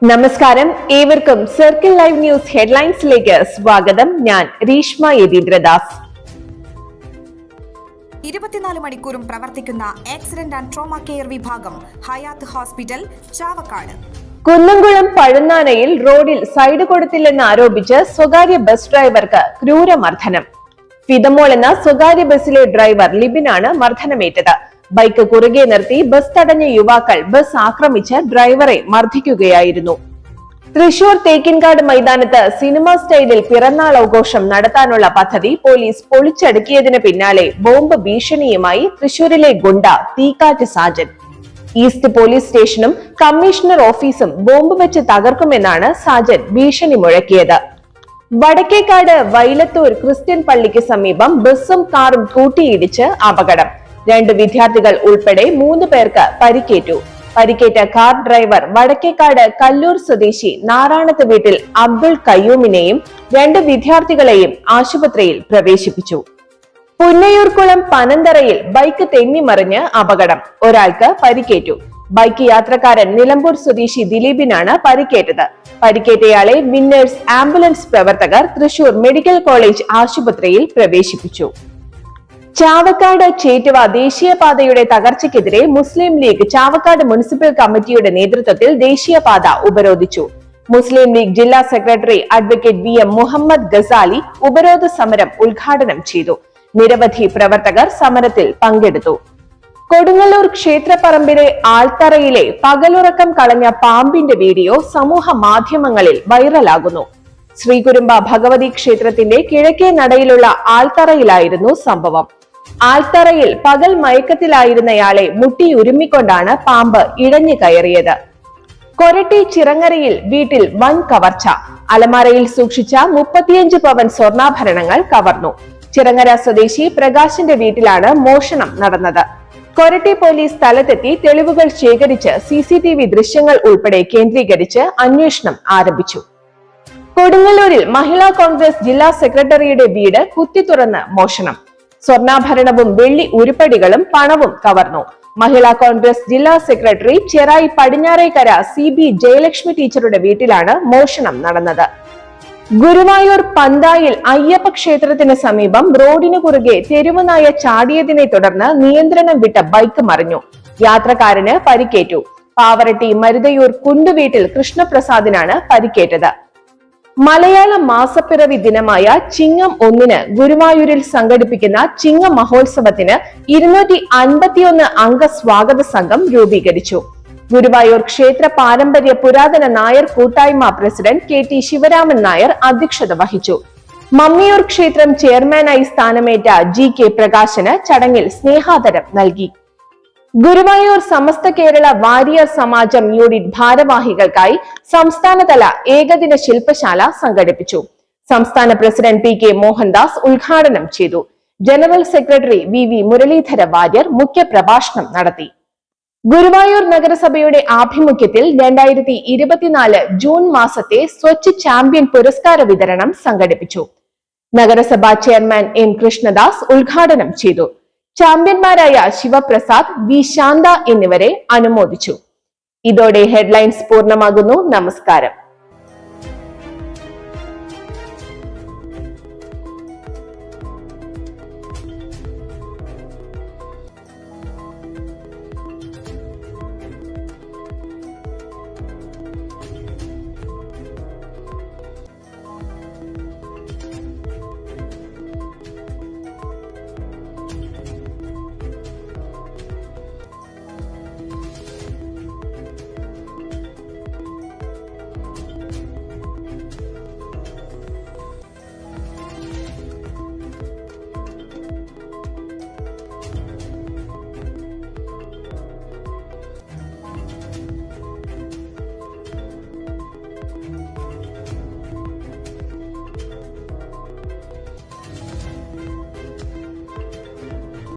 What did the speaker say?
നമസ്കാരം, ഏവർക്കും circle live news ഹെഡ്ലൈൻസിലേക്ക് സ്വാഗതം. ഞാൻ രീഷ്മ യതീന്ദ്രദാസ്. 24 മണിക്കൂറും പ്രവർത്തിക്കുന്ന ആക്സിഡന്റ് ആൻഡ് ട്രോമ കെയർ വിഭാഗം ഹയാത്ത് ഹോസ്പിറ്റൽ, ചാവക്കാട്. കുന്നംകുളം പഴുന്നാനയിൽ റോഡിൽ സൈഡ് കൊടുത്തില്ലെന്ന് ആരോപിച്ച് സ്വകാര്യ ബസ് ഡ്രൈവർക്ക് ക്രൂരമർദ്ദനം. ഫിദമോൾ എന്ന സ്വകാര്യ ബസിലെ ഡ്രൈവർ ലിബിനാണ് മർദ്ദനമേറ്റത്. ബൈക്ക് കുറുകെ നിർത്തി ബസ് തടഞ്ഞ യുവാക്കൾ ബസ് ആക്രമിച്ച് ഡ്രൈവറെ മർദ്ദിക്കുകയായിരുന്നു. തൃശൂർ തേക്കിൻകാട് മൈതാനത്ത് സിനിമ സ്റ്റൈലിൽ പിറന്നാൾ ആഘോഷം നടത്താനുള്ള പദ്ധതി പോലീസ് പൊളിച്ചടുക്കിയതിന് പിന്നാലെ ബോംബ് ഭീഷണിയുമായി തൃശൂരിലെ ഗുണ്ട തീക്കാറ്റ് സാജൻ. ഈസ്റ്റ് പോലീസ് സ്റ്റേഷനും കമ്മീഷണർ ഓഫീസും ബോംബ് വെച്ച് തകർക്കുമെന്നാണ് സാജൻ ഭീഷണി മുഴക്കിയത്. വടക്കേക്കാട് വൈലത്തൂർ ക്രിസ്ത്യൻ പള്ളിക്ക് സമീപം ബസ്സും കാറും കൂട്ടിയിടിച്ച് അപകടം. 2 വിദ്യാർത്ഥികൾ ഉൾപ്പെടെ 3 പേർക്ക് പരിക്കേറ്റു. പരിക്കേറ്റ കാർ ഡ്രൈവർ വടക്കേക്കാട് കല്ലൂർ സ്വദേശി നാറാണത്ത് വീട്ടിൽ അബ്ദുൾ കയ്യൂമിനെയും 2 വിദ്യാർത്ഥികളെയും ആശുപത്രിയിൽ പ്രവേശിപ്പിച്ചു. പുന്നയൂർക്കുളം പനന്തറയിൽ ബൈക്ക് തെന്നിമറിഞ്ഞ് അപകടം. ഒരാൾക്ക് പരിക്കേറ്റു. ബൈക്ക് യാത്രക്കാരൻ നിലമ്പൂർ സ്വദേശി ദിലീപിനാണ് പരിക്കേറ്റത്. പരിക്കേറ്റയാളെ വിന്നേഴ്സ് ആംബുലൻസ് പ്രവർത്തകർ തൃശൂർ മെഡിക്കൽ കോളേജ് ആശുപത്രിയിൽ പ്രവേശിപ്പിച്ചു. ചാവക്കാട് ചേറ്റുവ ദേശീയപാതയുടെ തകർച്ചയ്ക്കെതിരെ മുസ്ലിം ലീഗ് ചാവക്കാട് മുനിസിപ്പൽ കമ്മിറ്റിയുടെ നേതൃത്വത്തിൽ ദേശീയപാത ഉപരോധിച്ചു. മുസ്ലിം ലീഗ് ജില്ലാ secretary advocate VM Muhammad Ghazali ഉപരോധ സമരം ഉദ്ഘാടനം ചെയ്തു. നിരവധി പ്രവർത്തകർ സമരത്തിൽ പങ്കെടുത്തു. കൊടുങ്ങല്ലൂർ ക്ഷേത്രപ്പറമ്പിലെ ആൽത്തറയിലെ പകലുറക്കം കളഞ്ഞ പാമ്പിന്റെ വീഡിയോ സമൂഹ മാധ്യമങ്ങളിൽ വൈറലാകുന്നു. ശ്രീകുരുമ്പ ഭഗവതി ക്ഷേത്രത്തിന്റെ കിഴക്കേ നടയിലുള്ള ആൽത്തറയിലായിരുന്നു സംഭവം. ആൽത്തറയിൽ പകൽ മയക്കത്തിലായിരുന്നയാളെ മുട്ടിയുരുമ്മിക്കൊണ്ടാണ് പാമ്പ് ഇഴഞ്ഞു കയറിയത്. കൊരട്ടി ചിറങ്ങരയിൽ വീട്ടിൽ വൻ കവർച്ച. അലമാരയിൽ സൂക്ഷിച്ച 35 പവൻ സ്വർണ്ണാഭരണങ്ങൾ കവർന്നു. ചിറങ്ങര സ്വദേശി പ്രകാശിന്റെ വീട്ടിലാണ് മോഷണം നടന്നത്. കൊരട്ടി പോലീസ് സ്ഥലത്തെത്തി തെളിവുകൾ ശേഖരിച്ച് CCTV ദൃശ്യങ്ങൾ ഉൾപ്പെടെ കേന്ദ്രീകരിച്ച് അന്വേഷണം ആരംഭിച്ചു. കൊടുങ്ങല്ലൂരിൽ മഹിളാ കോൺഗ്രസ് ജില്ലാ സെക്രട്ടറിയുടെ വീട് കുത്തിത്തുറന്ന് മോഷണം. സ്വർണ്ണാഭരണവും വെള്ളി ഉരുപ്പടികളും പണവും കവർന്നു. മഹിളാ കോൺഗ്രസ് ജില്ലാ സെക്രട്ടറി ചെറായി പടിഞ്ഞാറേക്കര CB ജയലക്ഷ്മി ടീച്ചറുടെ വീട്ടിലാണ് മോഷണം നടന്നത്. ഗുരുവായൂർ പന്തായിൽ അയ്യപ്പ ക്ഷേത്രത്തിന് സമീപം റോഡിനു കുറുകെ തെരുവുനായ ചാടിയതിനെ തുടർന്ന് നിയന്ത്രണം വിട്ട ബൈക്ക് മറിഞ്ഞു. യാത്രക്കാരന് പരിക്കേറ്റു. പാവറട്ടി മരുതയൂർ കുണ്ടുവീട്ടിൽ കൃഷ്ണപ്രസാദിനാണ് പരിക്കേറ്റത്. മലയാള മാസപ്പിറവി ദിനമായ ചിങ്ങം 1 ഗുരുവായൂരിൽ സംഘടിപ്പിക്കുന്ന ചിങ്ങ മഹോത്സവത്തിന് 251 അംഗ സ്വാഗത സംഘം രൂപീകരിച്ചു. ഗുരുവായൂർ ക്ഷേത്ര പാരമ്പര്യ പുരാതന നായർ കൂട്ടായ്മ പ്രസിഡന്റ് KT ശിവരാമൻ നായർ അധ്യക്ഷത വഹിച്ചു. മമ്മിയൂർ ക്ഷേത്രം ചെയർമാനായി സ്ഥാനമേറ്റ GK പ്രകാശന് ചടങ്ങിൽ സ്നേഹാദരം നൽകി. ഗുരുവായൂർ സമസ്ത കേരള വാരിയർ സമാജം യൂണിറ്റ് ഭാരവാഹികൾക്കായി സംസ്ഥാനതല ഏകദിന ശില്പശാല സംഘടിപ്പിച്ചു. സംസ്ഥാന പ്രസിഡന്റ് PK മോഹൻദാസ് ഉദ്ഘാടനം ചെയ്തു. General secretary VV Muralidhara Warrier മുഖ്യപ്രഭാഷണം നടത്തി. ഗുരുവായൂർ നഗരസഭയുടെ ആഭിമുഖ്യത്തിൽ 2024 ജൂൺ മാസത്തെ സ്വച്ഛ് ചാമ്പ്യൻ പുരസ്കാര വിതരണം സംഘടിപ്പിച്ചു. നഗരസഭാ ചെയർമാൻ M കൃഷ്ണദാസ് ഉദ്ഘാടനം ചെയ്തു. ചാമ്പ്യന്മാരായ ശിവപ്രസാദ്, V ശാന്ത എന്നിവരെ അനുമോദിച്ചു. ഇതോടെ ഹെഡ്ലൈൻസ് പൂർണ്ണമാകുന്നു. നമസ്കാരം.